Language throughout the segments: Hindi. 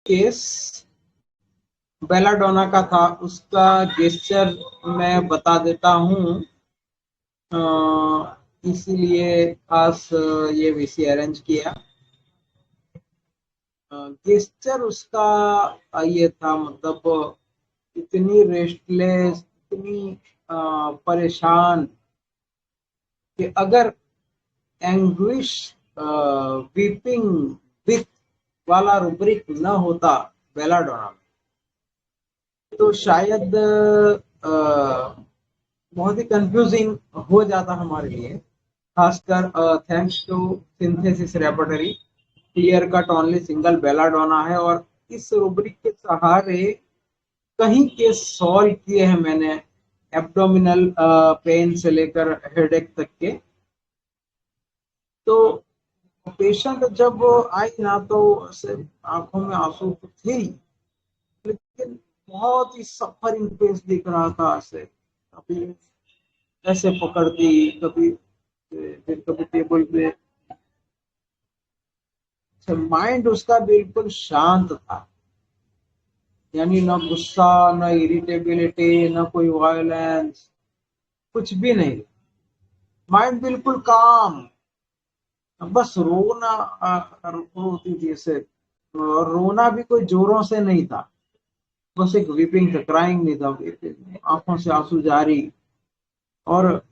केस बेलाडोना का था, उसका गेस्चर मैं बता देता हूँ, इसीलिए खास ये वीसी अरेंज किया। गेस्चर उसका ये था, मतलब इतनी रेस्टलेस, इतनी परेशान कि अगर एंग्विश वीपिंग विथ वाला रूब्रिक न होता बेलाडोना में, तो शायद बहुत ही कंफ्यूजिंग हो जाता हमारे लिए, खासकर thanks to synthesis repertory. Clear cut only single belladonna है और इस रूब्रिक के सहारे कहीं केस सॉल्व किए हैं मैंने, एब्डोमिनल पेन से लेकर हेडेक तक के। तो पेशेंट जब आई ना, तो आंखों में आंसू तो थे ही, लेकिन बहुत ही सफरिंग फेस दिख रहा था। ऐसे कभी ऐसे पकड़ती, कभी फिर कभी टेबल पे। माइंड उसका बिल्कुल शांत था, यानी न गुस्सा, न इरिटेबिलिटी, न कोई वायलेंस, कुछ भी नहीं। माइंड बिल्कुल काम, बस रोना रोती थी ऐसे। रोना भी कोई जोरों से नहीं था, बस एक वीपिंग था, क्राइंग नहीं था, आंखों से आंसू जारी। और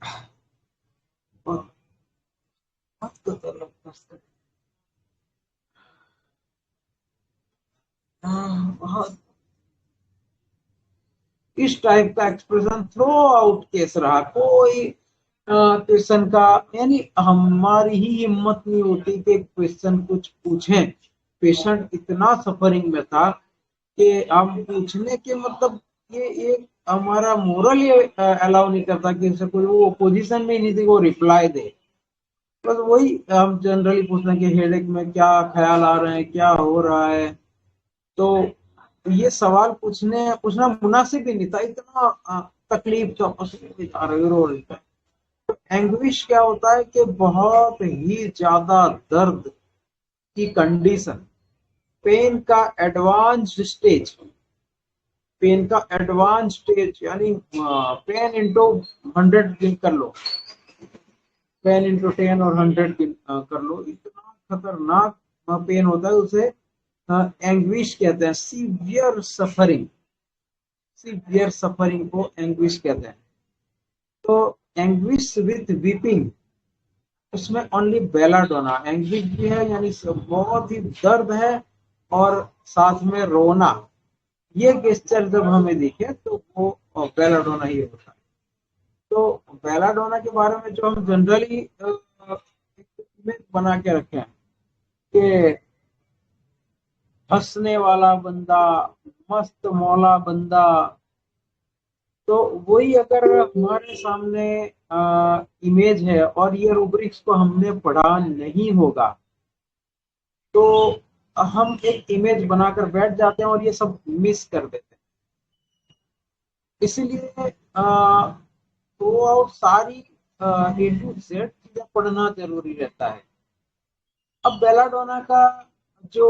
बहुत इस टाइप का एक्सप्रेशन थ्रू आउट केस रहा। कोई क्वेश्चन का, यानी हमारी ही हिम्मत नहीं होती कि क्वेश्चन कुछ पूछें। पेशेंट इतना सफरिंग में था कि हम पूछने के, मतलब ये एक हमारा मोरल ये अलाउ नहीं करता कि उसे कोई वो पोजीशन में ही नहीं थी वो रिप्लाई दे। बस वही हम जनरली पूछते हैं कि हेडेक में क्या ख्याल आ रहे हैं, क्या हो रहा है। तो ये सवाल पूछना मुनासिब ही नहीं था, इतना तकलीफ था, पसीने आ रहे रो रही था। एंग्विश क्या होता है कि बहुत ही ज्यादा दर्द की कंडीशन, पेन का एडवांस्ड स्टेज, पेन का एडवांस स्टेज, यानी पेन इंटू 100 कर लो, पेन इंटू 10 और 100 कर लो, इतना खतरनाक पेन होता है। उसे एंग्विश कहते हैं, सीवियर सफरिंग, सीवियर सफरिंग को एंग्विश कहते हैं। तो एंग्विश विथ वीपिंग, उसमें ओनली बेलाडोना, एंग्विश भी है, यानी बहुत ही दर्द है और साथ में रोना। ये गेस्चर जब हमें दिखे तो वो बेलाडोना ही होता है। तो बेलाडोना के बारे में जो हम जनरली इमेज बना के रखे हैं कि हंसने वाला बंदा, मस्त मौला बंदा, तो वही अगर हमारे सामने इमेज है और ये रूब्रिक्स को हमने पढ़ा नहीं होगा, तो हम एक इमेज बनाकर बैठ जाते हैं और ये सब मिस कर देते हैं। इसलिए थ्रू आउट सारी ए टू जेड चीजें पढ़ना जरूरी रहता है। अब बेलाडोना का जो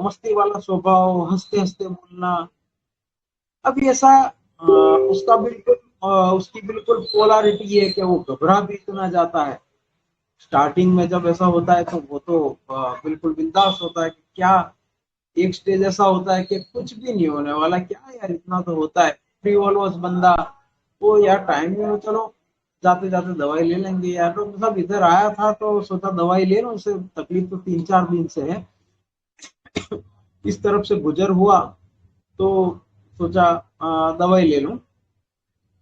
मस्ती वाला स्वभाव, हंसते हंसते बोलना, अब ऐसा उसका बिल्कुल उसकी बिल्कुल पोलैरिटी है कि वो घबरा भी इतना जाता है। स्टार्टिंग में जब ऐसा होता है तो वो तो बिल्कुल बिंदास होता है कि क्या, एक स्टेज ऐसा होता है कि कुछ भी नहीं होने वाला, क्या यार इतना तो होता है, फ्री ऑलवेज बंदा, वो यार टाइम में चलो जाते जाते दवाई ले लेंगे यार। तो सब इधर आया था तो सोचा दवाई ले लो, उसे तकलीफ तो 3-4 दिन से है, इस तरफ से गुजर हुआ तो सोचा दवाई ले लूं।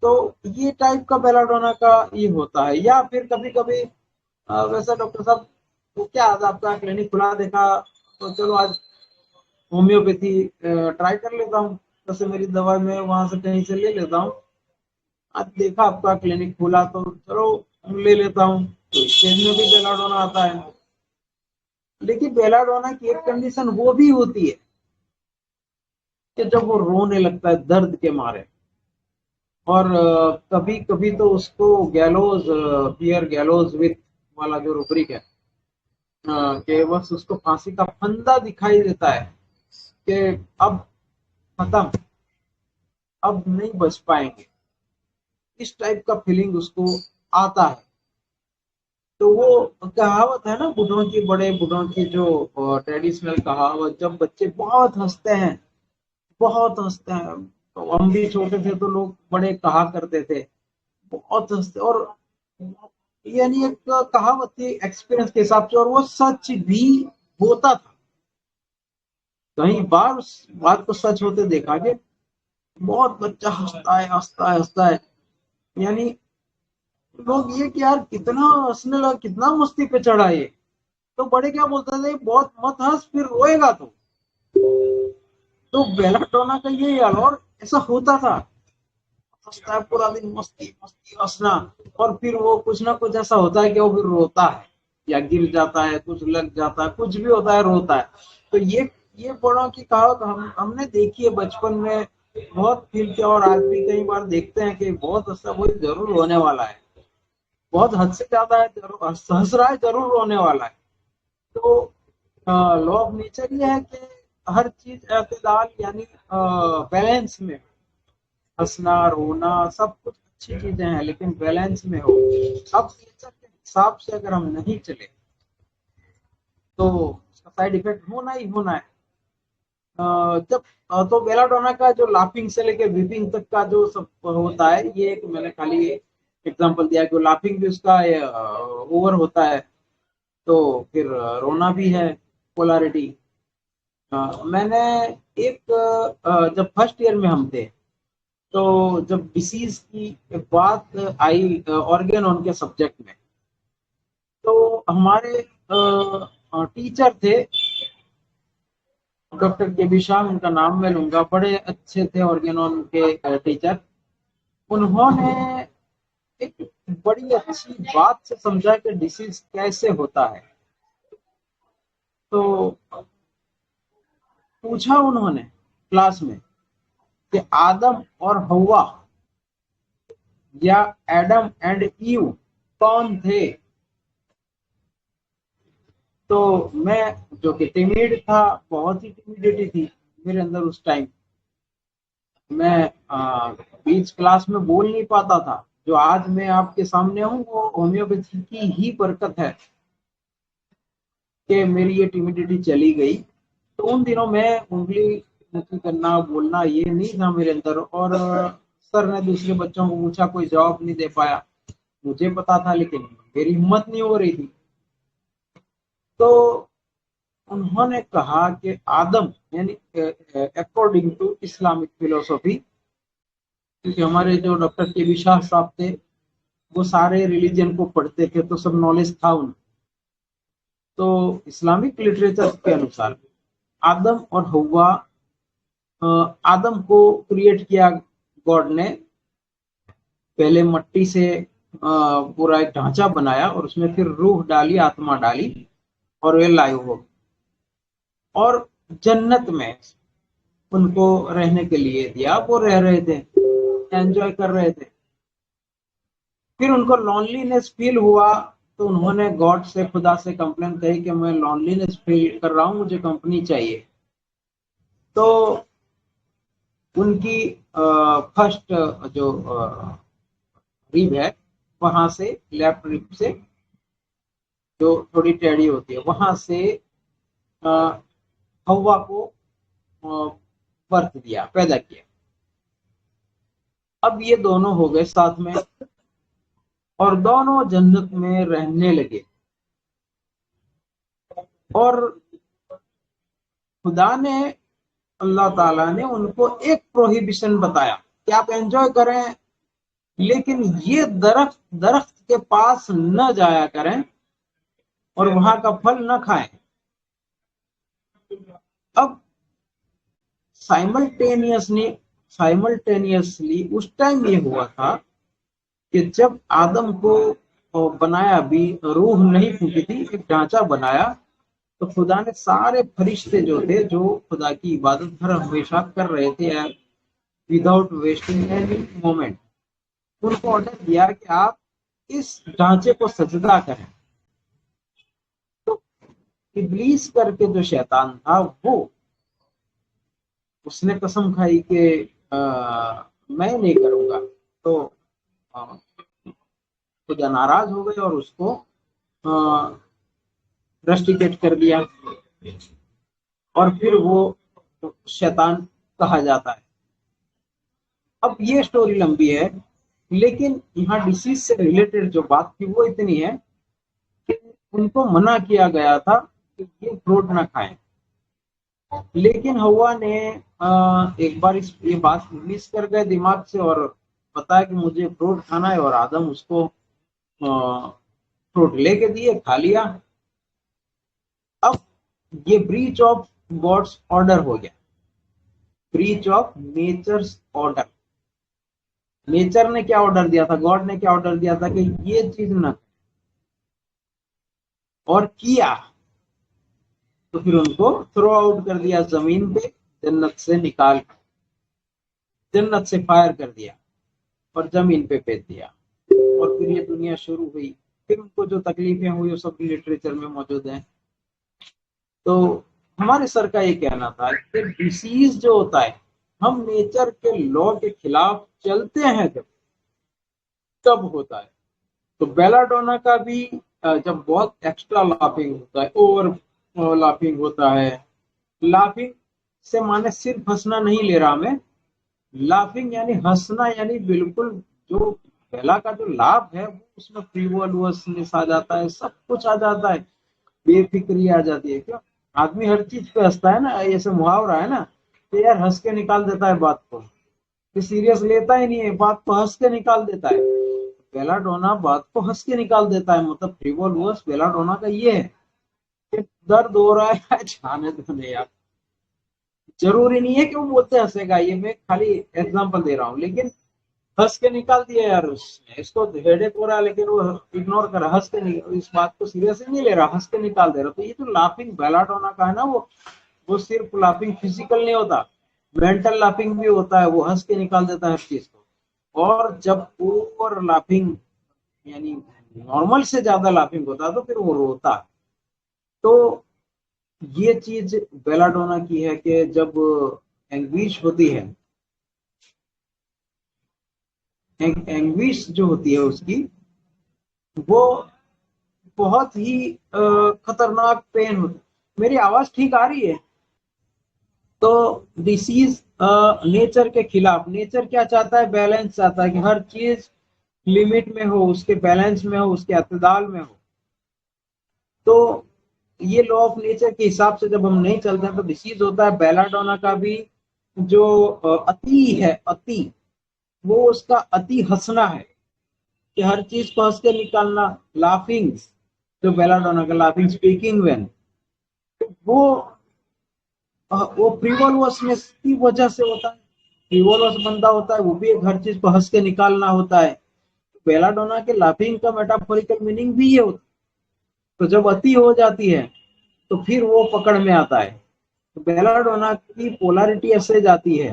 तो ये टाइप का बेलाडोना का ये होता है। या फिर कभी कभी वैसे डॉक्टर साहब, तो क्या आज आपका क्लिनिक खुला देखा, तो चलो आज होम्योपैथी ट्राई कर लेता हूँ, जैसे मेरी दवा मैं वहां से कहीं से ले लेता हूँ। आज देखा आपका क्लिनिक खुला तो चलो ले लेता हूँ, तो स्टेज में भी बेलाडोना आता है। लेकिन बेलाडोना की एक कंडीशन वो भी होती है कि जब वो रोने लगता है दर्द के मारे, और कभी कभी तो उसको गैलोज, पियर गैलोज विथ वाला जो रूब्रिक है, कि बस उसको फांसी का फंदा दिखाई देता है कि अब खत्म, अब नहीं बच पाएंगे, इस टाइप का फीलिंग उसको आता है। तो वो कहावत है ना बूढ़ों की, बड़े बूढ़ों की, जो ट्रेडिशनल कहावत, जब बच्चे बहुत हंसते हैं, बहुत हंसते हैं, तो हम भी छोटे थे तो लोग बड़े कहा करते थे बहुत हंसते, और यानी एक कहावत थी एक्सपीरियंस के हिसाब से, और वो सच भी होता था। कई बार उस बात को सच होते देखा कि बहुत बच्चा हंसता है हंसता है हंसता है, यानी लोग ये कि यार कितना हंसने लगा, कितना मस्ती पे चढ़ा ये। तो बड़े क्या बोलते थे, बहुत मत हंस फिर रोएगा तो बेलाटोना का ये हाल, और ऐसा होता था, हंसता है पूरा दिन, मस्ती मस्ती हंसना, और फिर वो कुछ ना कुछ ऐसा होता है कि वो फिर रोता है या गिर जाता है, कुछ लग जाता है, कुछ भी होता है, रोता है। तो ये बड़ों की कहावत हमने देखी है बचपन में, बहुत फील किया, और आज भी कई बार देखते हैं कि बहुत हंसा, वो जरूर होने वाला है, बहुत हद से ज्यादा है, जरूर हंस रहा है, जरूर रोने वाला है। तो लॉ ऑफ नेचर ये है कि हर चीज एतदाल यानी बैलेंस में, हंसना रोना सब कुछ अच्छी चीजें हैं, लेकिन बैलेंस में हो। अब नेचर के हिसाब से अगर हम नहीं चले तो उसका साइड इफेक्ट होना ही होना है। जब तो बेलाडोना का जो लाफिंग से लेके वीपिंग तक का जो सब होता है, ये एक मैंने खाली एग्जांपल दिया कि लाफिंग भी उसका ओवर होता है, तो फिर रोना भी है, पोलैरिटी। मैंने एक जब फर्स्ट ईयर में हम थे, तो जब डिसीज की बात आई ऑर्गेनोन के सब्जेक्ट में, तो हमारे टीचर थे डॉक्टर के बी शाह, उनका नाम मैं लूंगा, बड़े अच्छे थे ऑर्गेनोन के टीचर। उन्होंने एक बड़ी अच्छी बात से समझा कि डिसीज कैसे होता है। तो पूछा उन्होंने क्लास में कि आदम और हवा या एडम एंड ईव कौन थे। तो मैं, जो कि टिमिड था, बहुत ही टिमिडिटी थी मेरे अंदर उस टाइम, मैं बीच क्लास में बोल नहीं पाता था। जो आज मैं आपके सामने हूँ वो होम्योपैथी की ही बरकत है कि मेरी ये टिमिडिटी चली गई। तो उन दिनों में उंगली ऊंची करना बोलना ये नहीं था मेरे अंदर, और सर ने दूसरे बच्चों को पूछा, कोई जवाब नहीं दे पाया। मुझे पता था लेकिन मेरी हिम्मत नहीं हो रही थी। तो उन्होंने कहा कि आदम यानी अकॉर्डिंग टू इस्लामिक फिलोसॉफी, क्योंकि हमारे जो डॉक्टर के बी शाह साहब थे वो सारे रिलीजन को पढ़ते थे, तो सब नॉलेज था उन्हें। तो इस्लामिक लिटरेचर के अनुसार आदम और हवा, आदम को क्रिएट किया गॉड ने, पहले मट्टी से पूरा एक ढांचा बनाया, और उसमें फिर रूह डाली, आत्मा डाली, और वे लाइव हो, और जन्नत में उनको रहने के लिए दिया। वो रह रहे थे, एंजॉय कर रहे थे। फिर उनको लॉनलीनेस फील हुआ, तो उन्होंने गॉड से, खुदा से कंप्लेन कही कि मैं लॉनलीनेस फील कर रहा हूँ, मुझे कंपनी चाहिए। तो उनकी फर्स्ट जो रिब है, वहां से, लेफ्ट रिब से, जो थोड़ी टेढ़ी होती है, वहां से हवा को बर्थ दिया, पैदा किया। अब ये दोनों हो गए साथ में, और दोनों जन्नत में रहने लगे। और खुदा ने, अल्लाह ताला ने उनको एक प्रोहिबिशन बताया कि आप एंजॉय करें, लेकिन ये दरख्त दरख्त के पास न जाया करें और वहां का फल न खाएं। अब साइमल्टेनियसली साइमल्टेनियसली उस टाइम ये हुआ था कि जब आदम को बनाया, भी रूह नहीं फूकी थी, एक ढांचा बनाया, तो खुदा ने सारे फरिश्ते जो थे, जो खुदा की इबादत हर हमेशा कर रहे थे विदाउट वेस्टिंग एनी मोमेंट, उनको ऑर्डर दिया कि आप इस ढांचे को सजदा करें। तो इब्लीस करके जो शैतान था, वो उसने कसम खाई कि मैं नहीं करूंगा। तो खुदा नाराज हो गए और उसको रस्टिकेट कर दिया, और फिर वो शैतान कहा जाता है। अब ये स्टोरी लंबी है, लेकिन यहाँ डिसीज से रिलेटेड जो बात थी वो इतनी है कि उनको मना किया गया था कि ये फ्रूट ना खाएं, लेकिन हवा ने एक बार ये बात मिस कर गए दिमाग से और बताया कि मुझे फ्रूट खाना है, और आदम उसको फ्रूट लेके दिए, खा लिया। अब ये ब्रीच ऑफ गॉड्स ऑर्डर हो गया, breach of nature's order. Nature ने क्या ऑर्डर दिया था, गॉड ने क्या ऑर्डर दिया था कि ये चीज ना, और किया, तो फिर उनको थ्रो आउट कर दिया जमीन पे, जन्नत से निकाल, जन्नत से फायर कर दिया और जमीन पे फेंक दिया, और फिर ये दुनिया शुरू हुई। फिर उनको जो तकलीफें हुई वो सब लिटरेचर में मौजूद है। तो हमारे सर का ये कहना था कि डिसीज जो होता है, हम नेचर के लॉ के खिलाफ चलते हैं जब, तब होता है। तो बेलाडोना का भी जब बहुत एक्स्ट्रा लाफिंग होता है, ओवर लाफिंग होता है, लाफिंग से माने सिर्फ हंसना नहीं ले रहा मैं, लाफिंग यानी हंसना, यानी बिल्कुल जो बेला का जो लाभ है वो उसमें फ्रीवोलनेस आ जाता है, सब कुछ आ जाता है, बेफिक्री आ जाती है। क्यों, आदमी हर चीज पे हंसता है ना, ऐसे मुहावरा है ना कि यार हंस के निकाल देता है बात को, कि सीरियस लेता ही नहीं है, बात को हंस के निकाल देता है। बेलाडोना बात को हंस के निकाल देता है, मतलब फ्रीवोलस बेलाडोना का ये है कि दर्द हो रहा है जाने दो नहीं यार, जरूरी नहीं है कि वो बोलते हंसेगा, ये मैं खाली एग्जांपल दे रहा हूँ, लेकिन हंस के निकाल दिया यार उसने, इसको हेडेक हो रहा है लेकिन वो इग्नोर कर रहा, हंस के इस बात को सीरियस नहीं ले रहा, हंस के निकाल दे रहा। तो ये जो लाफिंग बेलाडोना का है ना, वो सिर्फ लाफिंग फिजिकल नहीं होता, मेंटल लाफिंग भी होता है, वो हंस के निकाल देता है हर चीज को। और जब ओवर लाफिंग यानी नॉर्मल से ज्यादा लाफिंग होता है तो फिर वो रोता है। तो ये चीज बेलाडोना की है कि जब एंग्विश होती है, एंग्विश जो होती है उसकी, वो बहुत ही खतरनाक पेन होती है। मेरी आवाज ठीक आ रही है? तो डिसीज नेचर के खिलाफ, नेचर क्या चाहता है, बैलेंस चाहता है कि हर चीज लिमिट में हो, उसके बैलेंस में हो, उसके अतदाल में हो। तो ये लॉ ऑफ नेचर के हिसाब से जब हम नहीं चलते हैं तो डिसीज होता है। बेलाडोना का भी जो अति है, अति, वो उसका अति हंसना है, कि हर चीज को हंस के निकालना, लाफिंग, जो बेलाडोना का लाफिंग स्पीकिंग वेन, वो वो फ्रीवोलसनेस की वजह से होता है। फ्रीवोलस बंदा होता है वो भी एक हर चीज को हंस के निकालना होता है। बेलाडोना के लाफिंग का मेटाफोरिकल मीनिंग भी ये होता है। तो जब अति हो जाती है तो फिर वो पकड़ में आता है। तो बेलाडोना की पोलैरिटी ऐसे जाती है,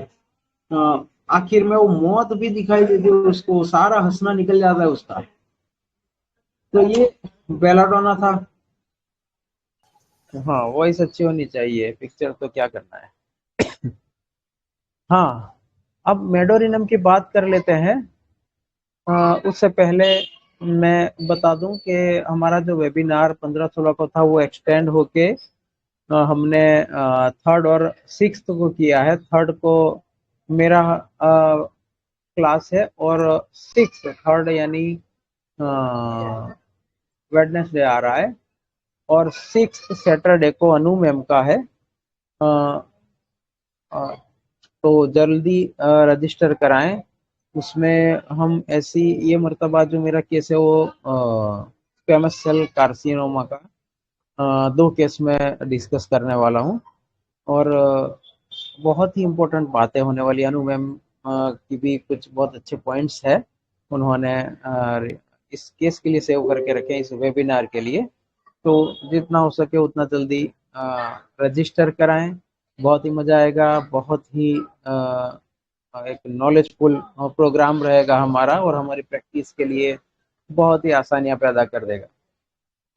आखिर में वो मौत भी दिखाई देती है उसको, सारा हंसना निकल जाता है उसका। तो ये बेलाडोना था। हाँ, वॉइस अच्छी होनी चाहिए, पिक्चर तो क्या करना है। हाँ, अब मेडोरिनम की बात कर लेते हैं। उससे पहले मैं बता दूं कि हमारा जो वेबिनार 15-16 को था वो एक्सटेंड होके हमने थर्ड और सिक्स्थ को किया है। थर्ड को मेरा क्लास है, और सिक्स थर्ड यानी वेडनेसडे आ रहा है, और सिक्स सैटरडे को अनु मैम का है। अ, अ, तो जल्दी रजिस्टर कराएं। उसमें हम ऐसी, ये मर्तबा जो मेरा केस है वो स्क्वेमस सेल कार्सिनोमा का 2 केस में डिस्कस करने वाला हूँ। और बहुत ही इम्पोर्टेंट बातें होने वाली। अनु मैम की भी कुछ बहुत अच्छे पॉइंट्स है, उन्होंने इस केस के लिए सेव करके रखे हैं इस वेबिनार के लिए। तो जितना हो सके उतना जल्दी रजिस्टर कराएं, बहुत ही मजा आएगा। बहुत ही एक नॉलेजफुल प्रोग्राम रहेगा हमारा, और हमारी प्रैक्टिस के लिए बहुत ही आसानियां पैदा कर देगा।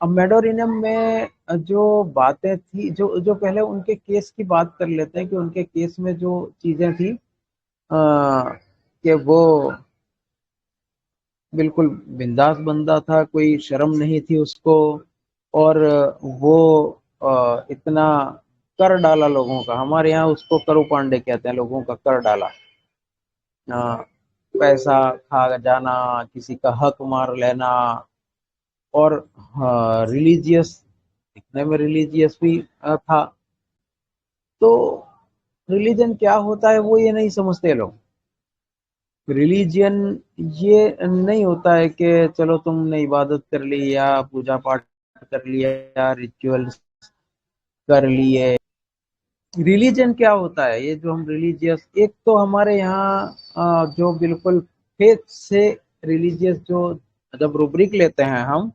अब मेडोरिनम में जो बातें थी, जो जो पहले उनके केस की बात कर लेते हैं कि उनके केस में जो चीजें थी कि वो बिल्कुल बिंदास बंदा था, कोई शर्म नहीं थी उसको, और वो इतना कर डाला लोगों का, हमारे यहाँ उसको करू पांडे कहते हैं, लोगों का कर डाला, पैसा खा जाना, किसी का हक मार लेना, और रिलीजियस, दिखने में रिलीजियस भी था। तो रिलीजन क्या होता है वो ये नहीं समझते लोग। रिलीजियन ये नहीं होता है कि चलो तुमने इबादत कर ली या पूजा पाठ कर लिया या रिचुअल्स कर लिए। रिलीजन क्या होता है, ये जो हम रिलीजियस, एक तो हमारे यहाँ जो बिल्कुल फेथ से रिलीजियस, जो जब रूब्रिक लेते हैं हम,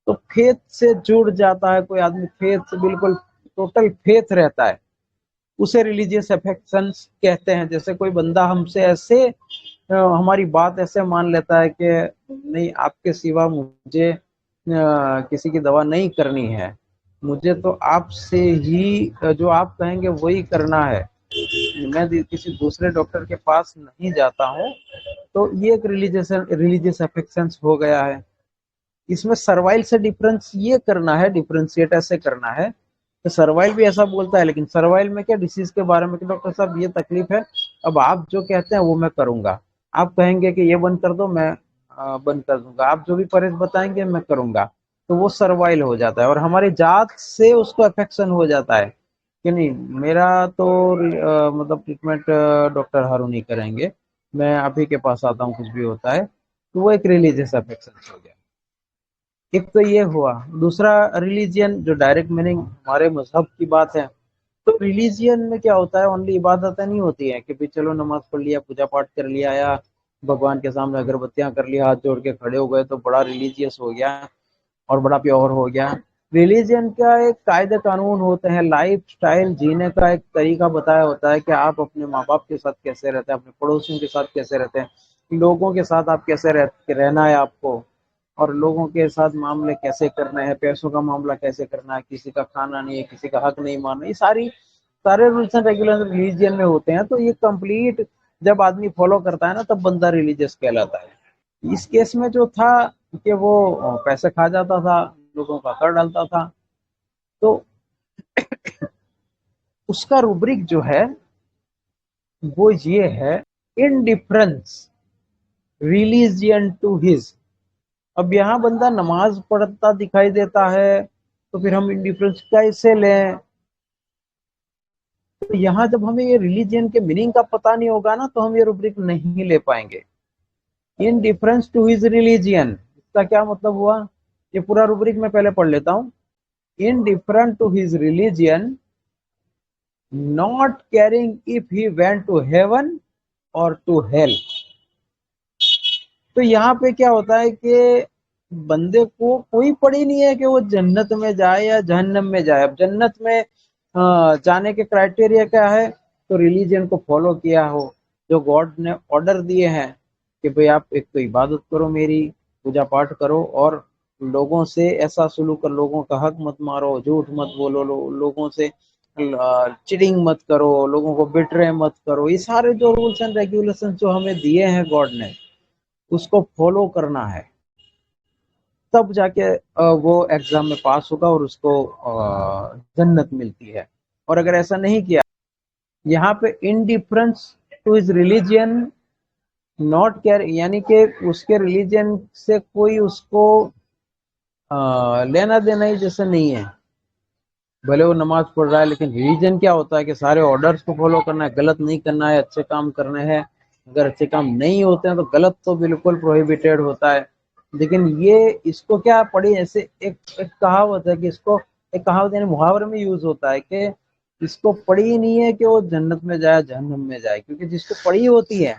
तो फेथ से जुड़ जाता है कोई आदमी, फेथ से बिल्कुल टोटल फेथ रहता है, उसे रिलीजियस अफेक्शंस कहते हैं। जैसे कोई बंदा हमसे ऐसे हमारी बात ऐसे मान लेता है कि नहीं, आपके सिवा मुझे किसी की दवा नहीं करनी है, मुझे तो आपसे ही जो आप कहेंगे वही करना है, मैं किसी दूसरे डॉक्टर के पास नहीं जाता हूँ, तो ये एक रिलीजियस अफेक्शंस हो गया है। इसमें सर्वाइल से डिफरेंस ये करना है, डिफरेंशिएट ऐसे करना है, तो सर्वाइल भी ऐसा बोलता है, लेकिन सर्वाइल में क्या, डिसीज के बारे में कि डॉक्टर साहब ये तकलीफ है, अब आप जो कहते हैं वो मैं करूंगा, आप कहेंगे कि ये बंद कर दो, मैं बंद कर दूंगा, आप जो भी परहेज बताएंगे मैं करूंगा, तो वो सर्वाइल हो जाता है। और हमारी जात से उसको अफेक्शन हो जाता है कि नहीं, मेरा तो मतलब ट्रीटमेंट डॉक्टर हारून ही करेंगे, मैं आप ही के पास आता हूँ कुछ भी होता है, तो वो एक रिलीजियस अफेक्शन हो गया। एक तो ये हुआ। दूसरा, रिलीजियन जो डायरेक्ट मीनिंग हमारे मजहब की बात है, तो रिलीजियन में क्या होता है, ओनली इबादतें नहीं होती है कि भाई चलो नमाज पढ़ लिया, पूजा पाठ कर लिया, या भगवान के सामने अगरबत्तियां कर लिया, हाथ जोड़ के खड़े हो गए तो बड़ा रिलीजियस हो गया और बड़ा प्योर हो गया। रिलीजियन का एक कायदे कानून होते हैं, लाइफ स्टाइल जीने का एक तरीका बताया होता है कि आप अपने माँ बाप के साथ कैसे रहते हैं, अपने पड़ोसियों के साथ कैसे रहते हैं, लोगों के साथ आप कैसे रहना है आपको, और लोगों के साथ मामले कैसे करने हैं, पैसों का मामला कैसे करना है, किसी का खाना नहीं है, किसी का हक नहीं मानना, ये सारे रूल्स एंड रेगुलेशन रिलीजियन में होते हैं। तो ये कंप्लीट जब आदमी फॉलो करता है ना, तब बंदा रिलीजियस कहलाता है। इस केस में जो था कि वो पैसे खा जाता था, लोगों का कर डालता था, तो उसका रूब्रिक जो है वो ये है, इनडिफरेंस रिलीजियन टू हिज। अब यहाँ बंदा नमाज पढ़ता दिखाई देता है, तो फिर हम इंडिफरेंस कैसे लें? तो यहाँ जब हमें ये रिलीजियन के मीनिंग का पता नहीं होगा ना, तो हम ये रूब्रिक नहीं ले पाएंगे। Indifference to his religion, इसका क्या मतलब हुआ? ये पूरा रूब्रिक मैं पहले पढ़ लेता हूँ। Indifferent to his religion, not caring if he went to heaven और टू हेल। तो यहाँ पे क्या होता है कि बंदे को कोई पड़ी नहीं है कि वो जन्नत में जाए या जहन्नम में जाए। अब जन्नत में जाने के क्राइटेरिया क्या है? तो रिलीजन को फॉलो किया हो, जो गॉड ने ऑर्डर दिए हैं कि भाई आप एक तो इबादत करो, मेरी पूजा पाठ करो, और लोगों से ऐसा सुलूक कर, लोगों का हक मत मारो, झूठ मत बोलो, लोगों से चीटिंग मत करो, लोगों को बिट्रे मत करो, ये सारे जो रूल्स एंड रेगुलेशन जो हमें दिए हैं गॉड ने, उसको फॉलो करना है, तब जाके वो एग्जाम में पास होगा और उसको जन्नत मिलती है। और अगर ऐसा नहीं किया, यहाँ पे indifference to his religion, not care, यानी कि उसके रिलीजियन से कोई उसको लेना देना ही जैसे नहीं है, भले वो नमाज पढ़ रहा है, लेकिन रिलीजन क्या होता है कि सारे ऑर्डर्स को फॉलो करना है, गलत नहीं करना है, अच्छे काम करने हैं, अगर अच्छे काम नहीं होते हैं तो गलत तो बिल्कुल प्रोहिबिटेड होता है। लेकिन ये इसको क्या पड़ी, ऐसे एक कहावत है कि इसको, एक कहावत यानी मुहावरे में यूज होता है कि इसको पड़ी ही नहीं है कि वो जन्नत में जाए जहन्नम में जाए, क्योंकि जिसको पड़ी होती है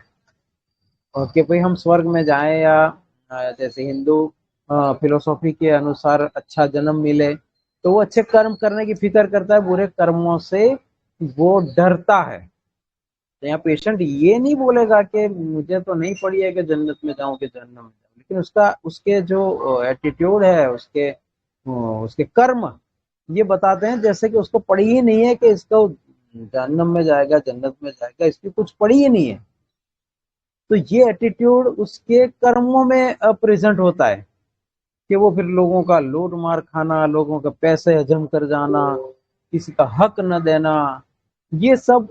और कि भाई हम स्वर्ग में जाएं, या जैसे हिंदू फिलोसॉफी के अनुसार अच्छा जन्म मिले, तो वो अच्छे कर्म करने की फिक्र करता है, बुरे कर्मों से वो डरता है। तो यहाँ पेशेंट ये नहीं बोलेगा कि मुझे तो नहीं पड़ी है कि जन्नत में जाऊं कि जहन्नम में जाऊं, लेकिन उसका, उसके जो एटीट्यूड है, उसके उसके कर्म ये बताते हैं, जैसे कि उसको पड़ी ही नहीं है कि इसको जहन्नम में जाएगा जन्नत में जाएगा, इसकी कुछ पड़ी ही नहीं है। तो ये एटीट्यूड उसके कर्मों में प्रेजेंट होता है कि वो फिर लोगों का लूट मार खाना, लोगों का पैसे हजम कर जाना, किसी का हक न देना, ये सब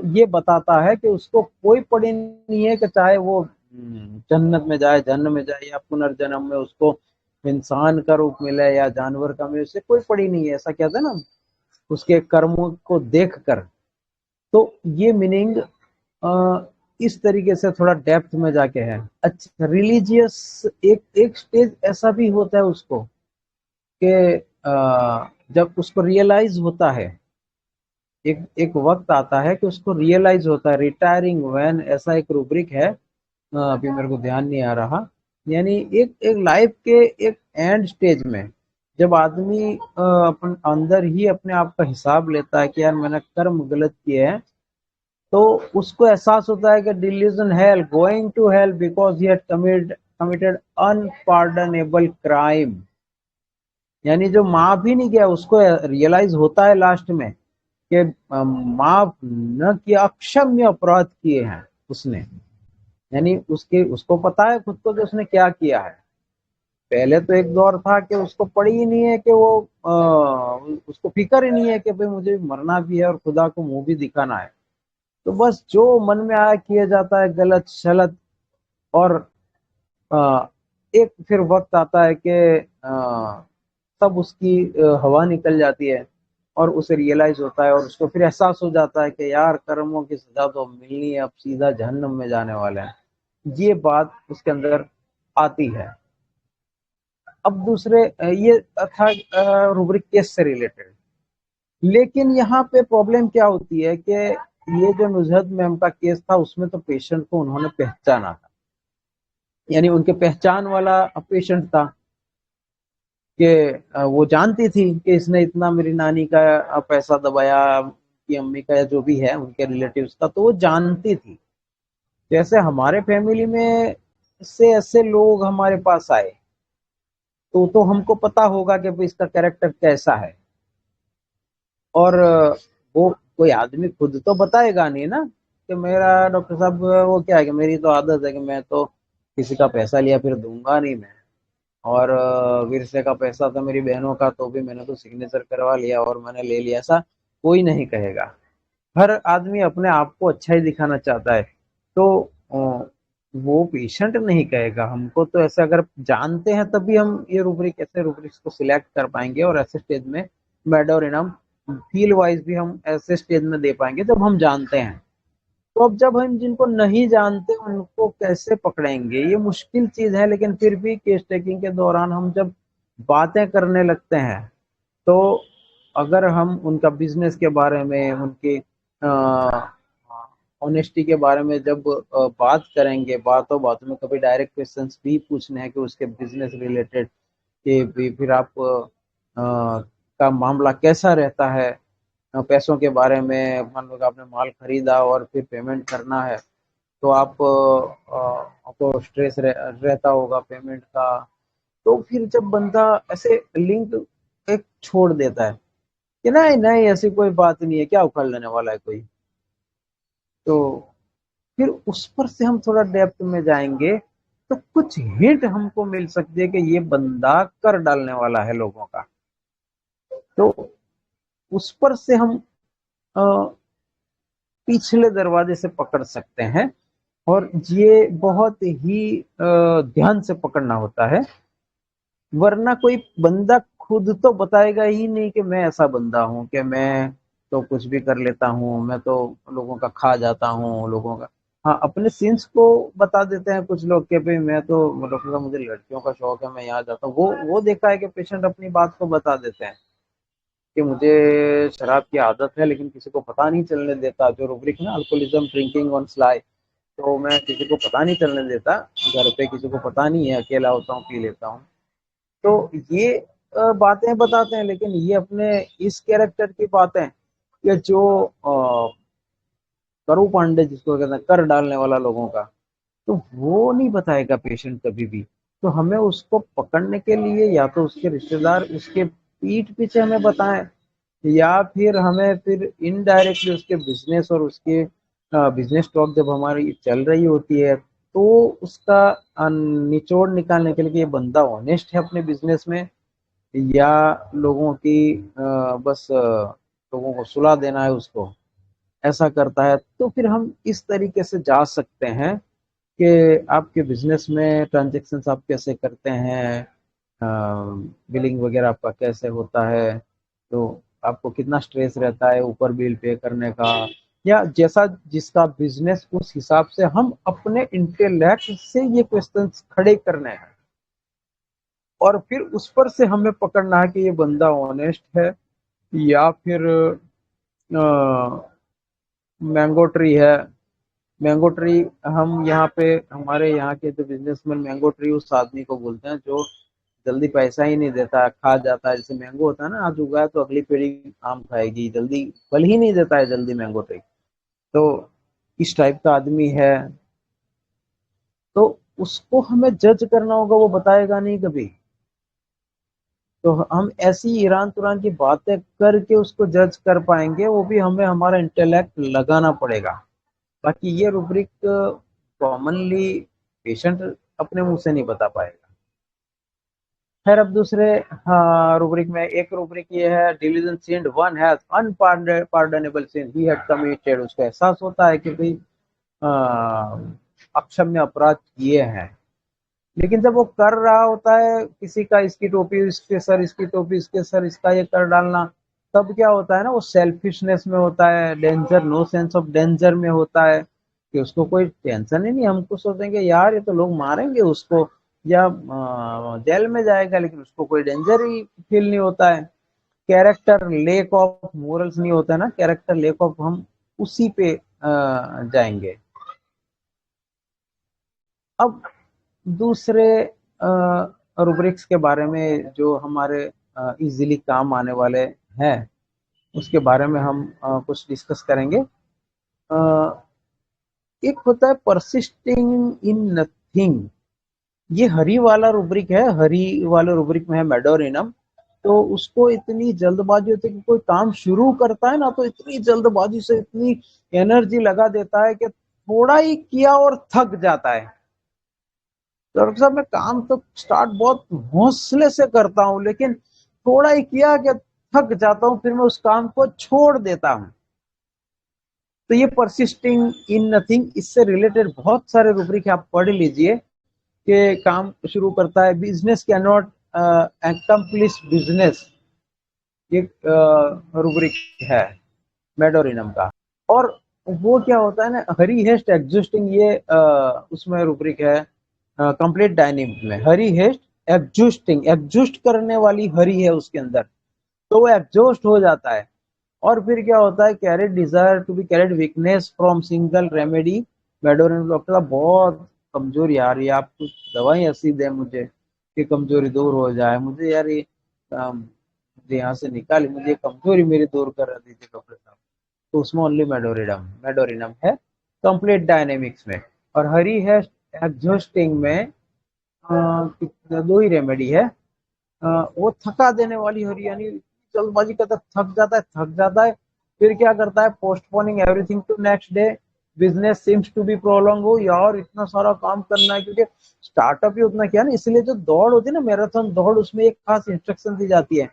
ये बताता है कि उसको कोई पड़ी नहीं है कि चाहे वो जन्नत में जाए, जन्नत में जाए, या पुनर्जन्म में उसको इंसान का रूप मिले या जानवर का मिले, उससे कोई पड़ी नहीं है। ऐसा कहते हैं ना, उसके कर्मों को देख कर। तो ये मीनिंग इस तरीके से थोड़ा डेप्थ में जाके है। अच्छा, रिलीजियस एक एक स्टेज ऐसा भी होता है उसको कि जब उसको रियलाइज होता है, एक एक वक्त आता है कि उसको रियलाइज होता है, रिटायरिंग व्हेन ऐसा एक रूब्रिक है, अभी मेरे को ध्यान नहीं आ रहा। यानी एक एक लाइफ के एक एंड स्टेज में जब आदमी अपन अंदर ही अपने आप का हिसाब लेता है कि यार मैंने कर्म गलत किए हैं, तो उसको एहसास होता है कि delusion hell, going to hell because he had committed unpardonable crime. यानी जो माफ ही नहीं किया, उसको रियलाइज होता है लास्ट में कि माफ न किया, अक्षम्य अपराध किए हैं उसने। यानी उसको पता है खुद को कि उसने क्या किया है। पहले तो एक दौर था कि उसको पड़ी ही नहीं है कि वो उसको फिक्र ही नहीं है कि भाई मुझे मरना भी है और खुदा को मुंह भी दिखाना है। तो बस जो मन में आया किया जाता है, गलत शलत। और अ, एक फिर वक्त आता है कि तब उसकी हवा निकल जाती है और उसे रियलाइज होता है, और उसको फिर एहसास हो जाता है कि यार कर्मों की सजा तो मिलनी है, अब सीधा जहन्नम में जाने वाले हैं। ये बात उसके अंदर आती है। अब दूसरे ये था रूब्रिक केस से रिलेटेड। लेकिन यहाँ पे प्रॉब्लम क्या होती है कि ये जो नुजहत मैम का केस था, उसमें तो पेशेंट को उन्होंने पहचाना था, यानी उनके पहचान वाला पेशेंट था कि वो जानती थी कि इसने इतना मेरी नानी का पैसा दबाया, कि अम्मी का या जो भी है उनके रिलेटिव्स का, तो वो जानती थी। जैसे हमारे फैमिली में से ऐसे लोग हमारे पास आए, तो हमको पता होगा कि भाई इसका कैरेक्टर कैसा है। और वो कोई आदमी खुद तो बताएगा नहीं ना कि मेरा डॉक्टर साहब वो क्या है कि मेरी तो आदत है कि मैं तो किसी का पैसा लिया फिर दूंगा नहीं मैं, और विरसे का पैसा था मेरी बहनों का, तो भी मैंने तो सिग्नेचर करवा लिया और मैंने ले लिया, ऐसा कोई नहीं कहेगा। हर आदमी अपने आप को अच्छा ही दिखाना चाहता है। तो वो पेशेंट नहीं कहेगा हमको, तो ऐसे अगर जानते हैं तभी हम ये रूब्रिक, ऐसे रूब्रिक्स को सिलेक्ट कर पाएंगे, और ऐसे स्टेज में मेड और इनाम फील वाइज भी हम ऐसे स्टेज में दे पाएंगे जब हम जानते हैं। तो अब जब हम जिनको नहीं जानते उनको कैसे पकड़ेंगे, ये मुश्किल चीज है। लेकिन फिर भी केस टेकिंग के दौरान हम जब बातें करने लगते हैं, तो अगर हम उनका बिजनेस के बारे में, उनकी ऑनेस्टी के बारे में जब बात करेंगे, बातों बातों में कभी डायरेक्ट क्वेश्चंस भी पूछने हैं कि उसके बिजनेस रिलेटेड, कि फिर आप का मामला कैसा रहता है, पैसों के बारे में। मान लो कि आपने माल खरीदा और फिर पेमेंट करना है, तो आपको स्ट्रेस रहता होगा पेमेंट का। तो फिर जब बंदा ऐसे लिंक एक छोड़ देता है कि नहीं नहीं ऐसी कोई बात नहीं है, क्या उखाड़ लेने वाला है कोई, तो फिर उस पर से हम थोड़ा डेप्थ में जाएंगे, तो कुछ हिंट हमको मिल सकती है कि ये बंदा कर डालने वाला है लोगों का। तो उस पर से हम अ, पिछले दरवाजे से पकड़ सकते हैं, और ये बहुत ही ध्यान से पकड़ना होता है। वरना कोई बंदा खुद तो बताएगा ही नहीं कि मैं ऐसा बंदा हूँ कि मैं तो कुछ भी कर लेता हूँ, मैं तो लोगों का खा जाता हूँ लोगों का। हाँ, अपने सिंस को बता देते हैं कुछ लोग के भाई मैं तो डॉक्टर साहब मुझे लड़कियों का शौक है, मैं यहाँ जाता हूँ। वो देखा है कि पेशेंट अपनी बात को बता देते हैं कि मुझे शराब की आदत है लेकिन किसी को पता नहीं चलने देता, जो रूब्रिक ना अल्कोहलिज्म ड्रिंकिंग ऑन स्लाई, तो मैं किसी को पता नहीं चलने देता, घर पे किसी को पता नहीं है, अकेला होता हूँ पी लेता हूँ। तो ये बातें बताते हैं, लेकिन ये अपने इस कैरेक्टर की बातें, ये जो करू पांडे जिसको कहते हैं कर डालने वाला लोगों का, तो वो नहीं बताएगा पेशेंट कभी भी। तो हमें उसको पकड़ने के लिए या तो उसके रिश्तेदार उसके पीठ पीछे हमें बताएं, या फिर हमें फिर इनडायरेक्टली उसके बिजनेस और उसके बिजनेस टॉक जब हमारी चल रही होती है तो उसका निचोड़ निकालने के लिए कि ये बंदा ऑनेस्ट है अपने बिजनेस में, या लोगों की बस लोगों को सुला देना है उसको, ऐसा करता है। तो फिर हम इस तरीके से जा सकते हैं कि आपके बिजनेस में ट्रांजेक्शन्स आप कैसे करते हैं, बिलिंग वगैरह आपका कैसे होता है, तो आपको कितना स्ट्रेस रहता है ऊपर बिल पे करने का, या जैसा जिसका बिजनेस उस हिसाब से हम अपने इंटेलेक्ट से ये क्वेश्चंस खड़े करने हैं और फिर उस पर से हमें पकड़ना है कि ये बंदा ऑनेस्ट है या फिर मैंगो ट्री है। मैंगो ट्री, हम यहाँ पे हमारे यहाँ के जो बिजनेसमैन मैंगो ट्री उस आदमी को बोलते हैं जो जल्दी पैसा ही नहीं देता है, खा जाता है। जैसे मैंगो होता है ना, आज उगाया तो अगली पीढ़ी आम खाएगी, जल्दी फल ही नहीं देता है जल्दी मैंगो ट्री। तो इस टाइप का आदमी है, तो उसको हमें जज करना होगा, वो बताएगा नहीं कभी। तो हम ऐसी ईरान तुरान की बातें करके उसको जज कर पाएंगे, वो भी हमें हमारा इंटेलेक्ट लगाना पड़ेगा। बाकी ये रूब्रिक कॉमनली पेशेंट अपने मुंह से नहीं बता पाएगा। खैर, अब दूसरे हाँ रूब्रिक में एक रूब्रिक ये है, diligent sin one has unpardonable sin he had committed. उसको एहसास होता है कि भाई अक्षम्य अपराध किए हैं, लेकिन जब वो कर रहा होता है किसी का, इसकी टोपी इसके सर, इसकी टोपी इसके सर, इसका ये कर डालना, तब क्या होता है ना, वो सेल्फिशनेस में होता है, danger, no sense of danger में होता है कि उसको कोई टेंशन ही नहीं। हमको सोचेंगे यार ये तो लोग मारेंगे उसको या जेल में जाएगा, लेकिन उसको कोई डेंजर ही फील नहीं होता है। कैरेक्टर लेक ऑफ मोरल्स नहीं होता है ना, कैरेक्टर लेक ऑफ, हम उसी पे जाएंगे। अब दूसरे रूब्रिक्स के बारे में जो हमारे इजीली काम आने वाले हैं उसके बारे में हम कुछ डिस्कस करेंगे। एक होता है परसिस्टिंग इन नथिंग, ये हरी वाला रूब्रिक है। हरी वाले रूब्रिक में है मेडोरिनम। तो उसको इतनी जल्दबाजी होती है कि कोई काम शुरू करता है ना, तो इतनी जल्दबाजी से इतनी एनर्जी लगा देता है कि थोड़ा ही किया और थक जाता है। डॉक्टर साहब, मैं काम तो स्टार्ट बहुत हौसले से करता हूँ, लेकिन थोड़ा ही किया कि थक जाता हूँ, फिर मैं उस काम को छोड़ देता हूँ। तो ये परसिस्टिंग इन नथिंग, इससे रिलेटेड बहुत सारे रूब्रिक आप पढ़ लीजिए कि काम शुरू करता है, business can not accomplish business, ये रूब्रिक है मेडोरिनम का। और वो क्या होता है ना, हरी हेस्ट एग्जिस्टिंग, ये उसमें रूब्रिक है कंप्लीट डायनेमिक में। हरी हेस्ट एग्जिस्टिंग, एग्जिस्ट करने वाली हरी है उसके अंदर, तो वो एग्जॉस्ट हो जाता है। और फिर क्या होता है, carrot desire to be carrot weakness from single remedy medorrhinum. Doctor साहब बहुत कमजोरी आ रही है, आप कुछ दवाई ऐसी दें मुझे कि कमजोरी दूर हो जाए, मुझे यार ये मुझे यहाँ से निकाली, मुझे कमजोरी मेरी दूर कर दीजिए डॉक्टर साहब। तो उसमें ओनली मेडोरिनम मेडोरिनम है कंप्लीट डायनेमिक्स में। और हरी है एग्जॉस्टिंग में दो ही रेमेडी है। वो थका देने वाली हरी, यानी जल्दबाजी करता, थक जाता है। फिर क्या करता है, postponing everything to next day, business seems to be prolong. हो यार इतना सारा काम करना है, क्योंकि स्टार्टअप ही उतना किया ना, इसलिए जो दौड़ होती है ना, मैराथन दौड़, उसमें एक खास इंस्ट्रक्शन दी जाती है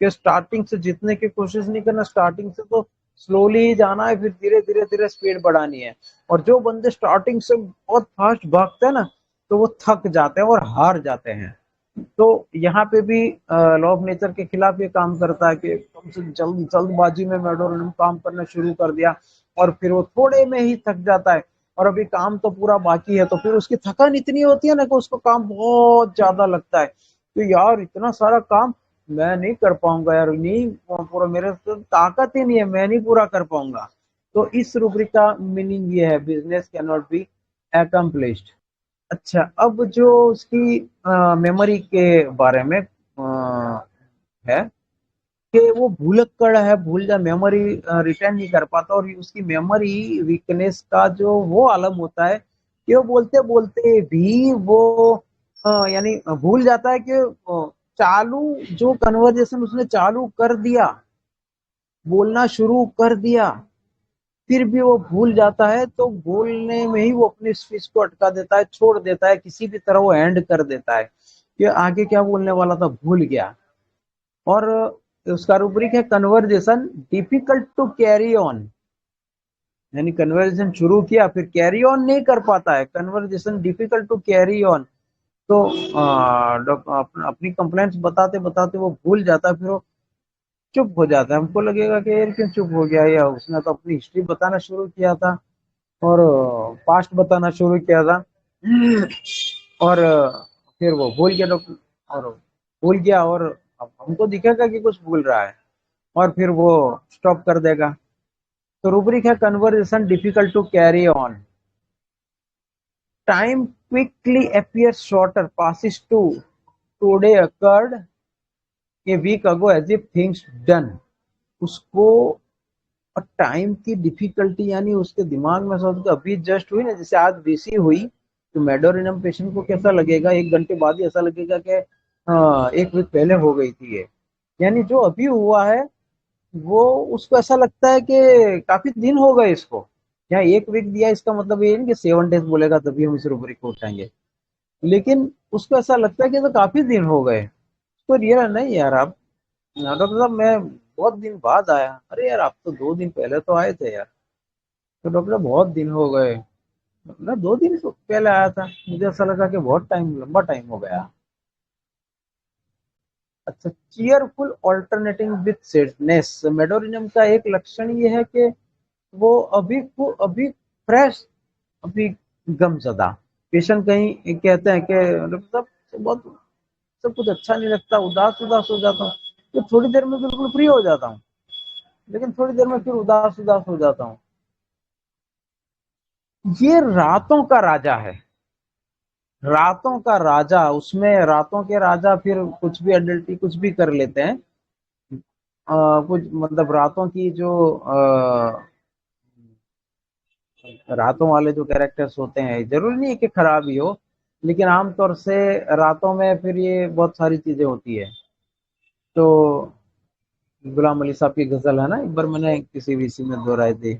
कि स्टार्टिंग से जीतने की कोशिश नहीं करना, स्टार्टिंग से तो स्लोली ही जाना है, फिर धीरे धीरे धीरे स्पीड बढ़ानी है। और जो बंदे स्टार्टिंग से बहुत फास्ट भागते हैं ना, तो वो थक जाते हैं और हार जाते हैं। तो यहाँ पे भी लॉ ऑफ नेचर के खिलाफ ये काम करता है कि कम से जल्दबाजी में मेडोरिनम काम करना शुरू कर दिया और फिर वो थोड़े में ही थक जाता है, और अभी काम तो पूरा बाकी है, तो फिर उसकी थकान इतनी होती है ना कि उसको काम बहुत ज्यादा लगता है। तो यार इतना सारा काम मैं नहीं कर पाऊंगा यार, नहीं पूरा, मेरे तो ताकत ही नहीं है, मैं नहीं पूरा कर पाऊंगा। तो इस रूब्रिक का मीनिंग ये है, business can not be accomplished. अच्छा, अब जो उसकी मेमोरी के बारे में है कि वो भूलक्कड़ है, भूल जा, मेमोरी रिटेन नहीं कर पाता। और उसकी मेमोरी वीकनेस का जो वो आलम होता है कि वो बोलते बोलते भी वो यानी भूल जाता है कि चालू जो कन्वर्जेशन उसने चालू कर दिया, बोलना शुरू कर दिया, फिर भी वो भूल जाता है, तो बोलने में ही वो अपनी स्पीच को अटका देता है, छोड़ देता है, किसी भी तरह वो एंड कर देता है कि आगे क्या बोलने वाला था भूल गया। और उसका रूब्रिक है conversation difficult to carry on, यानी कन्वर्जेशन शुरू किया फिर कैरी ऑन नहीं कर पाता है, conversation difficult to carry on. तो अपनी कंप्लेंट्स बताते बताते वो भूल जाता है, फिर वो चुप हो जाता है। हमको लगेगा कि यार क्यों चुप हो गया, या उसने तो अपनी हिस्ट्री बताना शुरू किया था और पास्ट बताना शुरू किया था और फिर वो भूल गया, डॉक्टर और भूल गया, और अब हमको दिखेगा कि कुछ भूल रहा है और फिर वो स्टॉप कर देगा। तो रूब्रिक है conversation difficult to carry on, time quickly appears shorter, passes to today occurred a week ago as if things done। उसको टाइम की डिफिकल्टी यानी उसके दिमाग में सोच के अभी जस्ट हुई ना, जैसे आज बीसी हुई तो मेडोरिनम पेशेंट को कैसा लगेगा, 1 घंटे बाद ही ऐसा लगेगा कि 1 वीक पहले हो गई थी ये, यानी जो अभी हुआ है वो उसको ऐसा लगता है कि काफी दिन हो गए इसको। यहाँ 1 वीक दिया इसका मतलब ये नहीं कि 7 डेज बोलेगा तभी हम इस रूब्रिक को उठाएंगे, लेकिन उसको ऐसा लगता है कि तो काफी दिन हो गए। तो रियल नहीं यार, आप डॉक्टर साहब मैं बहुत दिन बाद आया, अरे यार आप तो 2 दिन पहले तो आए थे यार। तो डॉक्टर साहब बहुत दिन हो गए, मैं 2 दिन पहले आया था, मुझे ऐसा लगा कि बहुत टाइम लंबा टाइम हो गया। अच्छा, cheerful alternating with sadness, medorrhinum का एक लक्षण ये है कि वो अभी फ्रेश, अभी गमज़दा। पेशेंट कहीं कहते हैं कि डॉक्टर साहब बहुत सब कुछ अच्छा नहीं लगता, उदास उदास हो जाता हूँ, तो थोड़ी देर में बिल्कुल फ्री हो जाता हूँ, लेकिन थोड़ी देर में फिर उदास उदास हो जाता हूँ। ये रातों का राजा है, रातों का राजा, उसमें रातों के राजा फिर कुछ भी एडल्टी कुछ भी कर लेते हैं। कुछ मतलब रातों की जो रातों वाले जो कैरेक्टर्स होते हैं, जरूरी नहीं है कि खराब ही हो, लेकिन आमतौर से रातों में फिर ये बहुत सारी चीजें होती है। तो गुलाम अली साहब की गजल है ना, एक बार मैंने किसी वीसी में दोहराई थी,